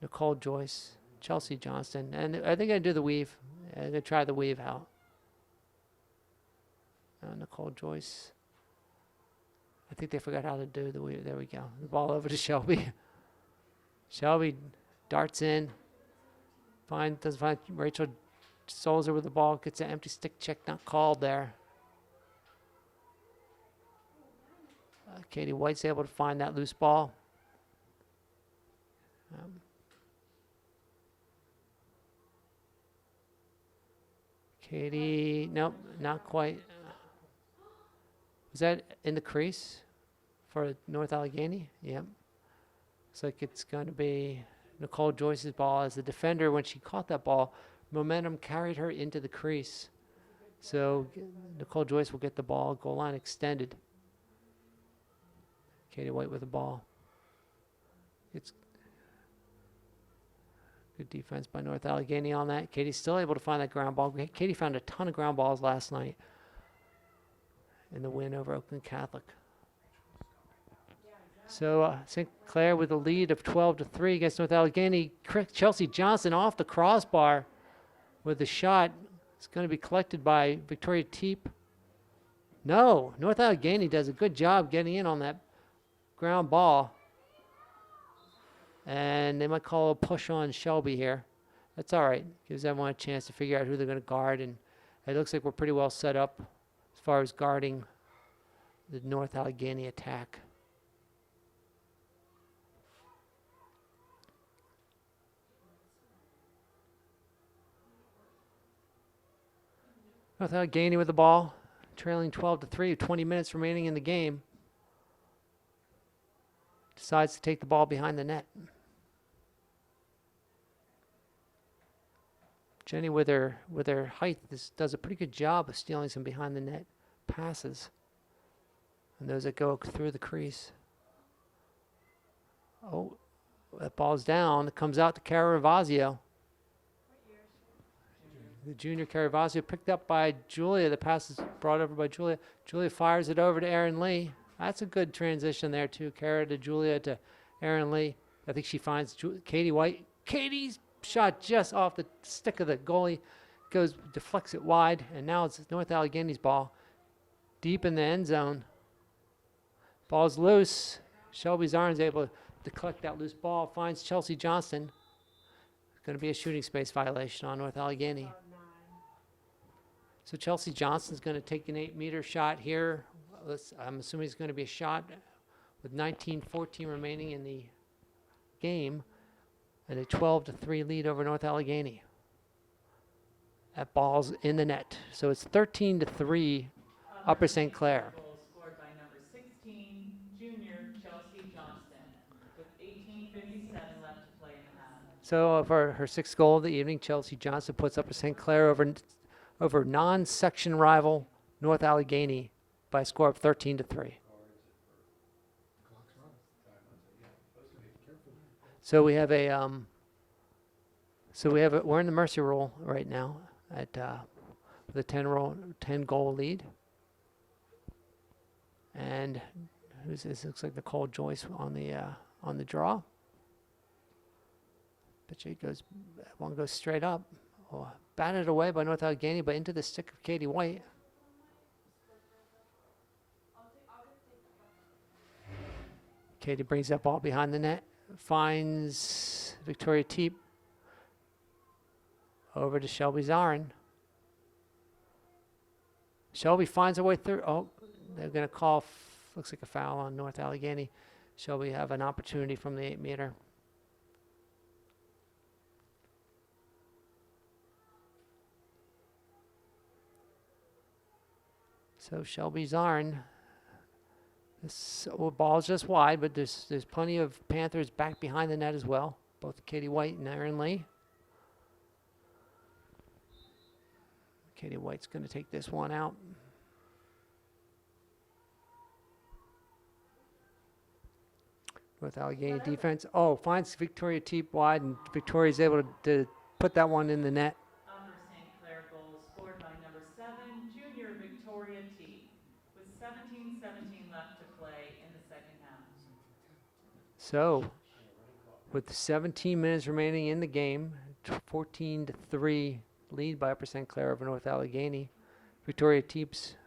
Nicole Joyce. Chelsea Johnston. And are they going to do the weave? They're going to try the weave out. Nicole Joyce. I think they forgot how to do the weave. There we go. The ball over to Shelby. Shelby darts in. Doesn't find Rachel Stolzer with the ball. Gets an empty stick check, not called there. Katie White's able to find that loose ball. Katie, nope, not quite. Was that in the crease for North Allegheny? Yep. Looks like it's going to be Nicole Joyce's ball. As the defender, when she caught that ball, momentum carried her into the crease. So Nicole Joyce will get the ball, goal line extended. Katie White with the ball. It's good defense by North Allegheny on that. Katie's still able to find that ground ball. Katie found a ton of ground balls last night in the win over Oakland Catholic. So St. Clair with a lead of 12-3 against North Allegheny. Chelsea Johnson off the crossbar with the shot. It's going to be collected by Victoria Teep. No, North Allegheny does a good job getting in on that ground ball. And they might call a push on Shelby here. That's all right. Gives everyone a chance to figure out who they're going to guard. And it looks like we're pretty well set up as far as guarding the North Allegheny attack. North Allegheny with the ball, trailing 12-3 with 20 minutes remaining in the game. Decides to take the ball behind the net. Jenny with her height does a pretty good job of stealing some behind the net passes. And those that go through the crease. Oh, that ball's down. It comes out to Caravazio. The junior Caravazio picked up by Julia. The pass is brought over by Julia. Julia fires it over to Erin Lee. That's a good transition there too. Cara to Julia to Erin Lee. I think she finds Katie White. Katie's shot just off the stick of the goalie. Deflects it wide. And now it's North Allegheny's ball. Deep in the end zone. Ball's loose. Shelby Zarn's able to collect that loose ball. Finds Chelsea Johnston. Going to be a shooting space violation on North Allegheny. So Chelsea Johnston's going to take an 8-meter shot here. I'm assuming it's going to be a shot with 19:14 remaining in the game and a 12-3 lead over North Allegheny. That ball's in the net. So it's 13-3 Upper St. Clair. Goal scored by number 16, junior Chelsea Johnston, with 18:57 left to play in the half. So for her 6th goal of the evening, Chelsea Johnson puts Upper St. Clair over non-section rival North Allegheny by a score of 13-3. So we have we're in the mercy rule right now at with a 10 goal lead. And who's this? Looks like Nicole Joyce on the draw. But one goes straight up. Oh, batted away by North Allegheny, but into the stick of Katie White. Katie brings that ball behind the net, finds Victoria Teep over to Shelby Zarin. Shelby finds her way through. Oh, they're going to call, looks like a foul on North Allegheny. Shelby have an opportunity from the 8-meter. So Shelby Zarn, this ball's just wide, but there's plenty of Panthers back behind the net as well. Both Katie White and Erin Lee. Katie White's going to take this one out. North Allegheny defense. Oh, finds Victoria Teep wide, and Victoria's able to put that one in the net. Upper St. Clair goal scored by number 7, junior Victoria T, with 17:17 left to play in the second half. So, with 17 minutes remaining in the game, 14-3 lead by Upper St. Clair over North Allegheny. Victoria Teeps,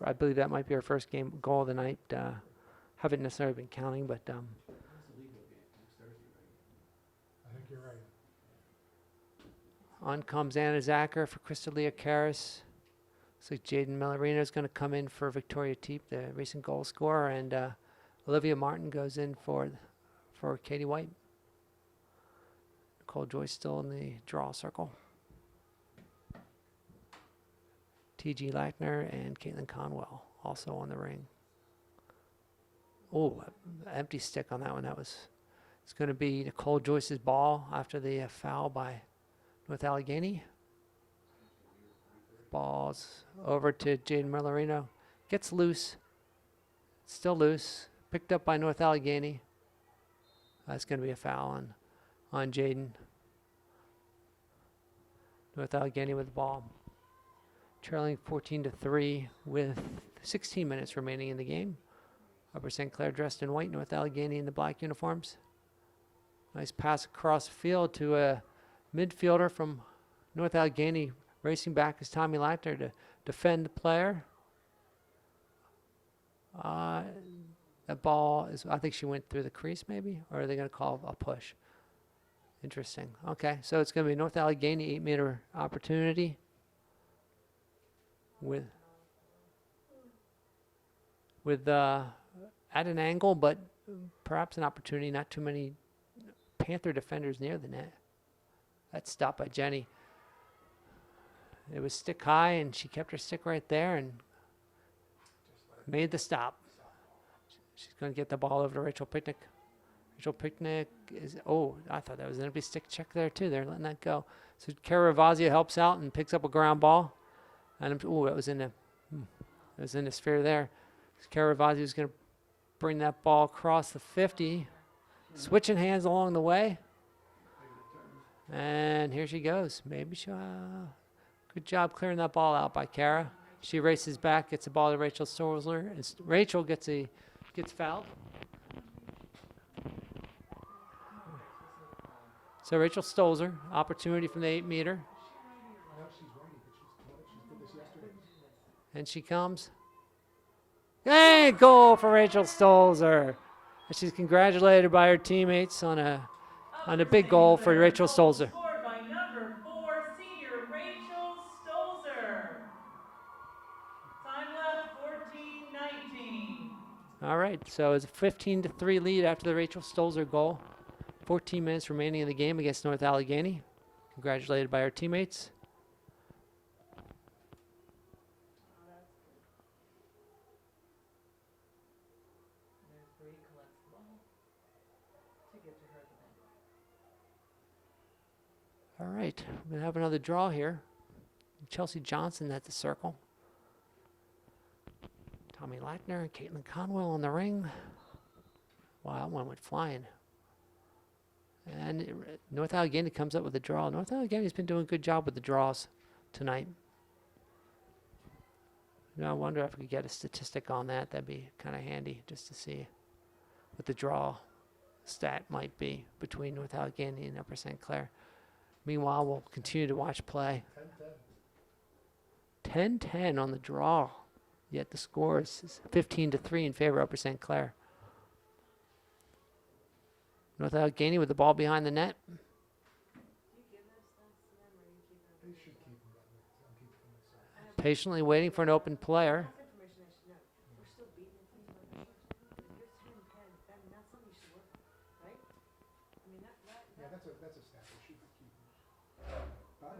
I believe that might be her first goal of the night. Haven't necessarily been counting, but I think you're right. on comes Anna Zacher for Crystalia Karras. Looks like Jaden Millerino is going to come in for Victoria Teep, the recent goal scorer, and Olivia Martin goes in for Katie White. Nicole Joyce still in the draw circle. T.G. Lackner and Caitlin Conwell also on the ring. Oh, empty stick on that one. That was It's going to be Nicole Joyce's ball after the foul by North Allegheny. Ball's over to Jaden Millerino. Gets loose. Still loose. Picked up by North Allegheny. That's going to be a foul on Jaden. North Allegheny with the ball. Trailing 14-3 with 16 minutes remaining in the game. Upper St. Clair dressed in white. North Allegheny in the black uniforms. Nice pass across the field to a midfielder from North Allegheny. Racing back is Tommy Lackner to defend the player. That ball is, I think she went through the crease maybe, or are they going to call a push? Interesting. Okay, so it's going to be North Allegheny 8-meter opportunity with at an angle, but perhaps an opportunity. Not too many Panther defenders near the net. That's stopped by Jenny. It was stick high, and she kept her stick right there and made the stop. She's going to get the ball over to Rachel Picnic. Rachel Picnic is, I thought that was an empty stick check there too. They're letting that go. So Kara Ravazia helps out and picks up a ground ball. And it was in the sphere there. Kara Ravazia is going to bring that ball across the 50. Switching hands along the way. And here she goes. Maybe she'll... Good job clearing that ball out by Kara. She races back, gets the ball to Rachel Stolzer. And Rachel gets fouled. So Rachel Stolzer, opportunity from the 8-meter. And she comes. Hey, goal for Rachel Stolzer. And she's congratulated by her teammates on a big goal for Rachel Stolzer. Scored by number 4, senior Rachel Stolzer. Time left 14-19. All right, so it's a 15-3 lead after the Rachel Stolzer goal. 14 minutes remaining in the game against North Allegheny. Congratulated by our teammates. There's Bree collects the ball to give to her at the net. All right, we're going to have another draw here. Chelsea Johnson at the circle. Tommy Lackner and Caitlin Conwell on the ring. Wow, that one went flying. And North Allegheny comes up with a draw. North Allegheny's been doing a good job with the draws tonight. I wonder if we could get a statistic on that. That'd be kind of handy just to see what the draw stat might be between North Allegheny and Upper St. Clair. Meanwhile, we'll continue to watch play. 10-10 on the draw. Yet the score is 15-3 in favor of Upper St. Clair. North Allegheny with the ball behind the net. Patiently waiting for an open player.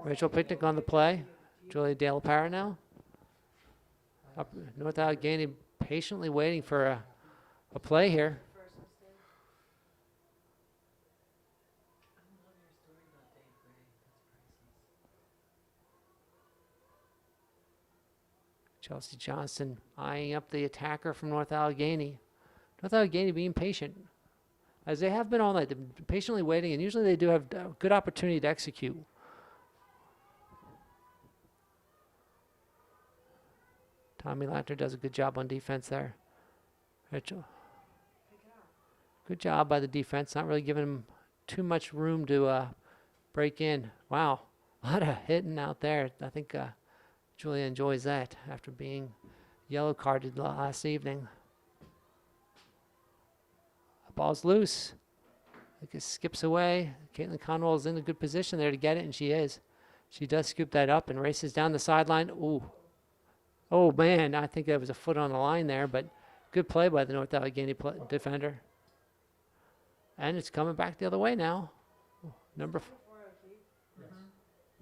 Rachel Picnic on the play. Julia Dale Parra now. North Allegheny patiently waiting for a play here. Chelsea Johnson eyeing up the attacker from North Allegheny. North Allegheny being patient, as they have been all night. They've been patiently waiting, and usually they do have a good opportunity to execute. Tommy Lackner does a good job on defense there. Rachel. Good job by the defense, not really giving him too much room to break in. Wow, a lot of hitting out there. I think Julia enjoys that after being yellow carded last evening. The ball's loose. It skips away. Caitlin Conwell is in a good position there to get it, and she is. She does scoop that up and races down the sideline. Ooh. Oh, man, I think that was a foot on the line there, but good play by the North Allegheny defender. And it's coming back the other way now.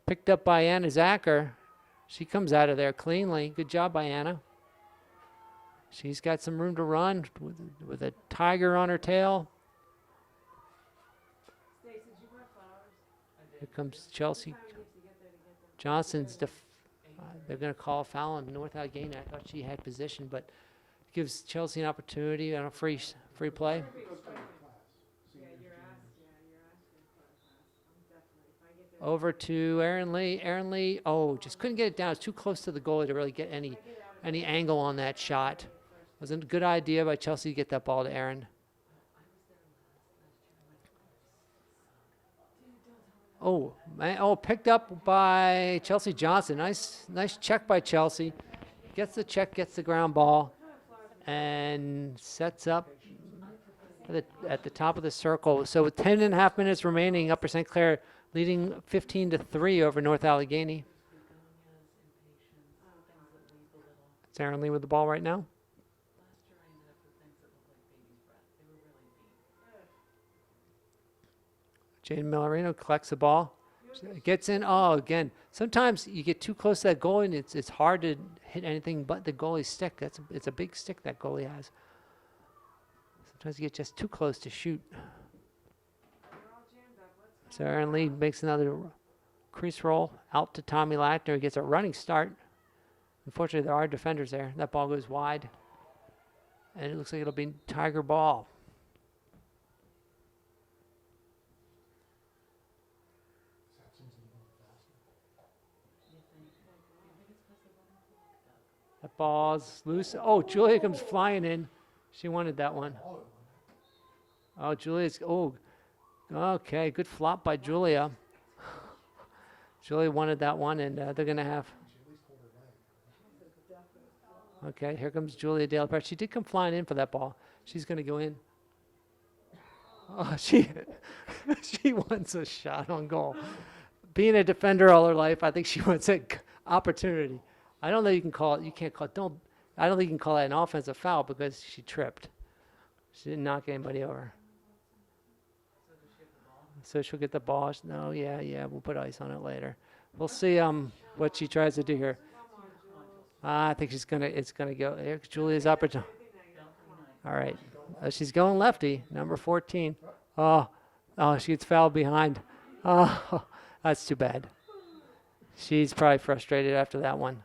Picked up by Anna Zacher. She comes out of there cleanly. Good job by Anna. She's got some room to run with a tiger on her tail. Here comes Chelsea. Johnson's they're going to call a foul on North Allegheny. I thought she had position, but gives Chelsea an opportunity on a free play. Yeah, you're asking for a class. I'm definitely, if I get there. Over to Aaron Lee. Aaron Lee, just couldn't get it down. It's too close to the goalie to really get any angle on that shot. It was a good idea by Chelsea to get that ball to Aaron. Oh, man, picked up by Chelsea Johnson. Nice check by Chelsea. Gets the check, gets the ground ball, and sets up at the top of the circle. So with 10.5 minutes remaining, Upper St. Clair leading 15-3 over North Allegheny. It's Aaron Lee with the ball right now. Jane Millerino collects the ball. Gets in. Oh, again. Sometimes you get too close to that goalie, and it's hard to hit anything but the goalie's stick. It's a big stick that goalie has. Sometimes you get just too close to shoot. So Aaron Lee makes another crease roll out to Tommy Lackner. He gets a running start. Unfortunately, there are defenders there. That ball goes wide. And it looks like it'll be Tiger ball. That ball's loose. Oh, Julia comes flying in. She wanted that one. Oh, Julia's. Oh, okay. Good flop by Julia. Julia wanted that one, and they're going to have. Okay, here comes Julia Dale. She did come flying in for that ball. She's going to go in. Oh, she wants a shot on goal. Being a defender all her life, I think she wants an opportunity. I don't think you can call it. You can't call it. I don't think you can call it an offensive foul because she tripped. She didn't knock anybody over. So she'll get the ball. No, yeah. We'll put ice on it later. We'll see what she tries to do here. I think it's gonna go. Here's Julia's opportunity. All right. She's going lefty, number 14. Oh, she gets fouled behind. Oh, that's too bad. She's probably frustrated after that one.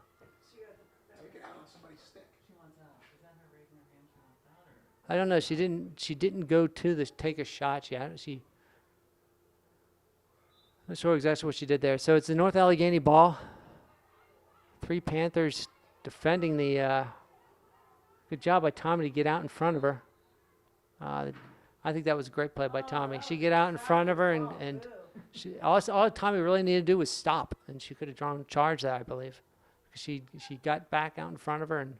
I don't know. She didn't go to take a shot. She I'm not sure exactly what she did there. So it's the North Allegheny ball. 3 Panthers defending the. Good job by Tommy to get out in front of her. I think that was a great play by Tommy. She get out in front of her, and all Tommy really needed to do was stop, and she could have drawn charge there, I believe. She got back out in front of her, and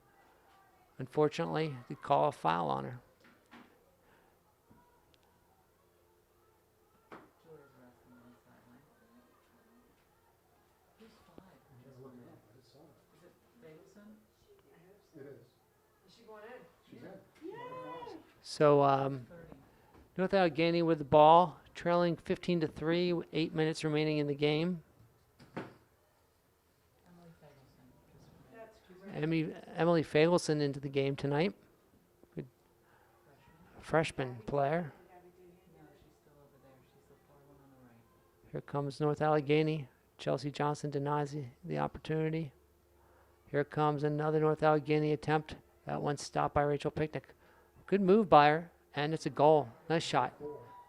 unfortunately, they call a foul on her. So North Allegheny with the ball, trailing 15-3, with 8 minutes remaining in the game. Emily Fagelson into the game tonight. Good freshman player. Here comes North Allegheny. Chelsea Johnson denies the opportunity. Here comes another North Allegheny attempt. That one stopped by Rachel Picnic. Good move by her, and it's a goal. Nice shot.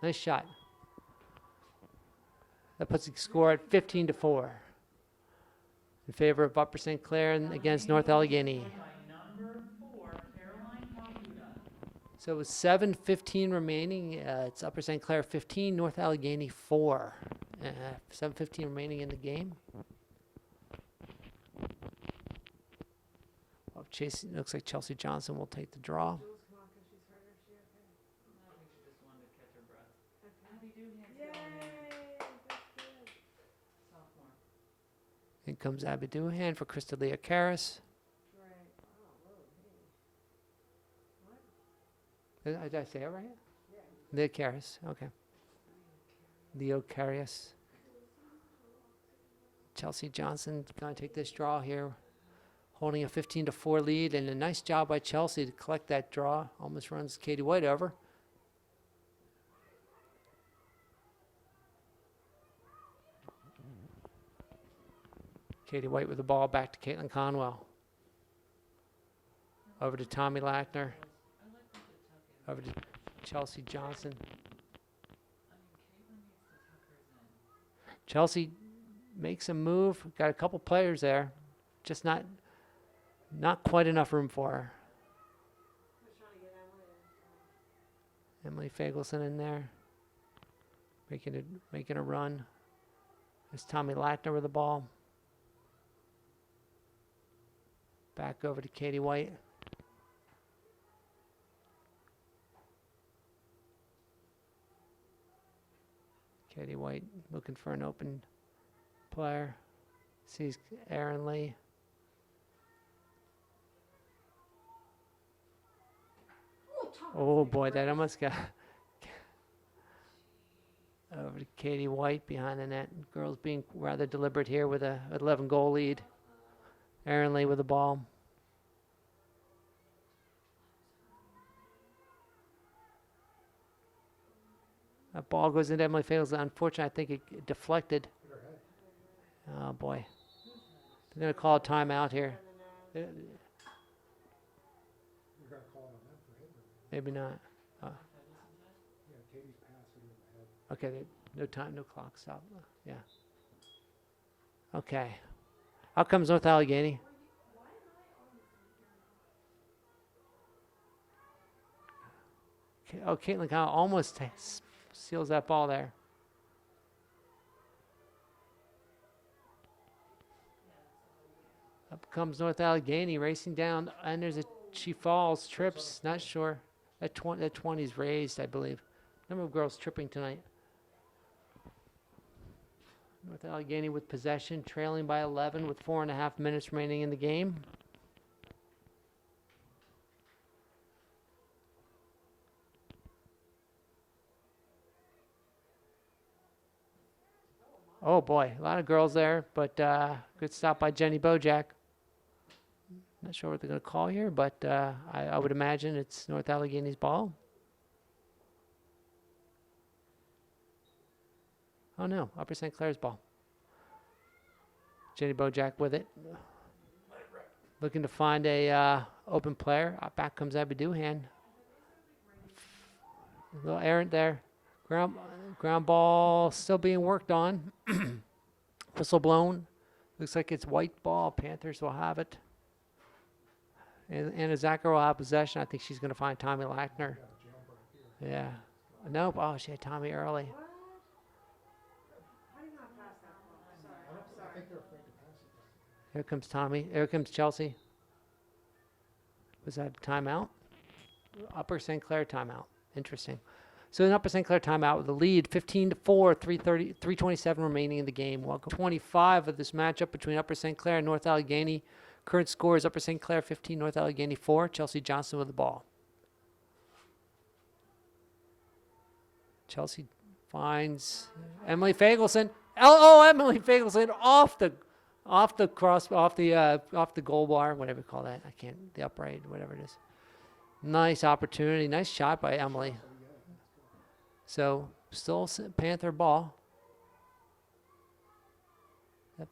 Nice shot. That puts the score at 15-4 in favor of Upper St. Clair and against North Allegheny. So with 7:15 remaining, it's Upper St. Clair 15, North Allegheny 4. 7:15 remaining in the game. Looks like Chelsea Johnson will take the draw. In comes Abby Doohan for Crystalia Karras. Did I say it right? Leo Karras, okay. Leo Karras. Chelsea Johnson going to take this draw here, holding a 15-4 lead, and a nice job by Chelsea to collect that draw. Almost runs Katie White over. Katie White with the ball, back to Caitlin Conwell. Over to Tommy Lackner. Over to Chelsea Johnson. Chelsea makes a move. Got a couple players there. Just not quite enough room for her. Emily Fagelson in there. Making a run. There's Tommy Lackner with the ball. Back over to Katie White. Katie White looking for an open player. Sees Aaron Lee. Oh boy, that almost got over to Katie White behind the net. Girls being rather deliberate here with a 11-goal lead. Aaron Lee with the ball. That ball goes into Emily Fagelson. Unfortunately, I think it deflected. Oh boy. They're going to call a timeout here. You're gonna call it on them for hit. Maybe not. Yeah, Katie's pass hit her in the head. Okay, no time, no clock, stop. Yeah. Okay. Out comes North Allegheny. Oh, Caitlin Connell almost seals that ball there. Up comes North Allegheny racing down, and she falls, trips, not sure. That 20's raised, I believe. Number of girls tripping tonight. North Allegheny with possession, trailing by 11 with 4.5 minutes remaining in the game. Oh boy, a lot of girls there, but good stop by Jenny Bojack. Not sure what they're going to call here, but I would imagine it's North Allegheny's ball. Oh no, Upper St. Clair's ball. Jenny Bojack with it. Looking to find a open player. Back comes Abby Doohan. A little errant there. Ground ball still being worked on. Whistle blown. Looks like it's white ball. Panthers will have it. And Anna Zacher will have possession. I think she's going to find Tommy Lackner. Yeah. Nope. Oh, she had Tommy early. I think they're afraid to pass it. Here comes Tommy. Here comes Chelsea. Was that a timeout? Upper St. Clair timeout. Interesting. So an Upper St. Clair timeout with the lead 15-4, 3:27 remaining in the game. Welcome 25 of this matchup between Upper St. Clair and North Allegheny. Current score is Upper St. Clair 15, North Allegheny 4. Chelsea Johnson with the ball. Chelsea finds Emily Fagelson. Emily Fagelson off the goal bar, whatever you call that. The upright, whatever it is. Nice opportunity, nice shot by Emily. So still Panther ball.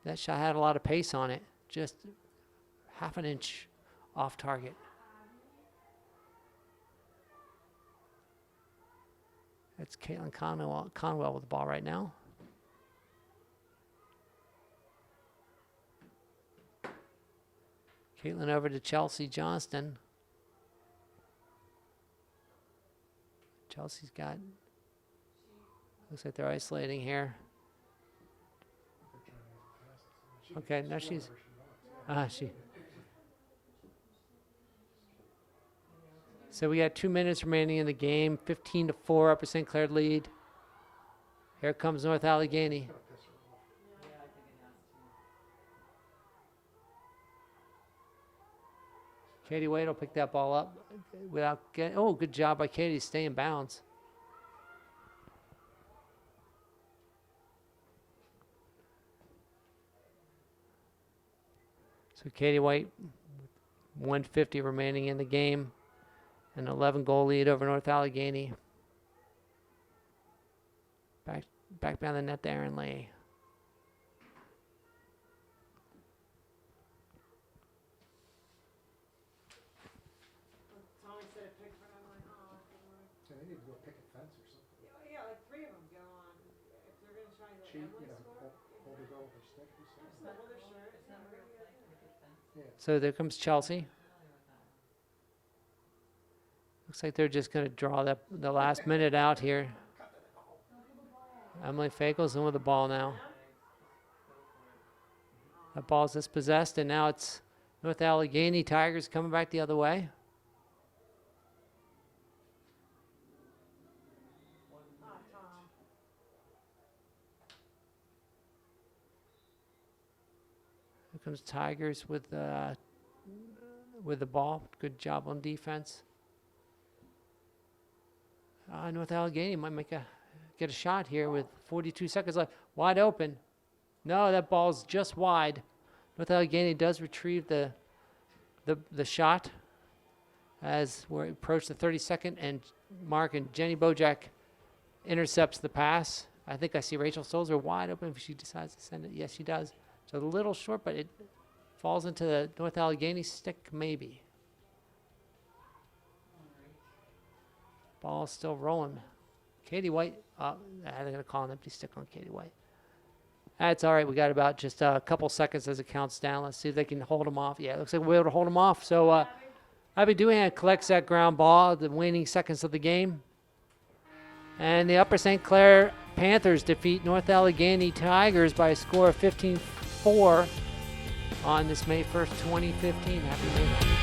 That shot had a lot of pace on it. Just half an inch off target. That's Caitlin Conwell with the ball right now. Caitlin over to Chelsea Johnston. Chelsea's got, looks like they're isolating here. Okay, now she's, So we got 2 minutes remaining in the game, 15-4, Upper St. Clair lead. Here comes North Allegheny. Katie Wade will pick that ball up without getting, oh, good job by Katie, stay in bounds. So Katie White, 150 remaining in the game. An 11-goal lead over North Allegheny. Back behind the net there, Aaron Lee. do a picket fence or something. Yeah, like 3 of them go on, if they're gonna try to Cheat, Emily score. hold the goal with their stick or something. Well, they're sure, it's never gonna be okay. So there comes Chelsea. Looks like they're just going to draw the last minute out here. Emily Fagel's in with the ball now. That ball's dispossessed, and now it's North Allegheny Tigers coming back the other way. Ah, Tom. Here comes Tigers with the ball. Good job on defense. North Allegheny might get a shot here with 42 seconds left. Wide open. No, that ball's just wide. North Allegheny does retrieve the shot as we approach the 32nd and mark, and Jenny Bojack intercepts the pass. I think I see Rachel Stolzer wide open if she decides to send it. Yes, she does. It's a little short, but it falls into the North Allegheny stick, maybe. Ball's still rolling. Katie White, they're going to call an empty stick on Katie White. That's all right. We got about just a couple seconds as it counts down. Let's see if they can hold them off. Yeah, it looks like we're able to hold them off. So Abby Doohan collects that ground ball, the waning seconds of the game. And the Upper St. Clair Panthers defeat North Allegheny Tigers by a score of 15-4 on this May 1st, 2015. Happy May Day.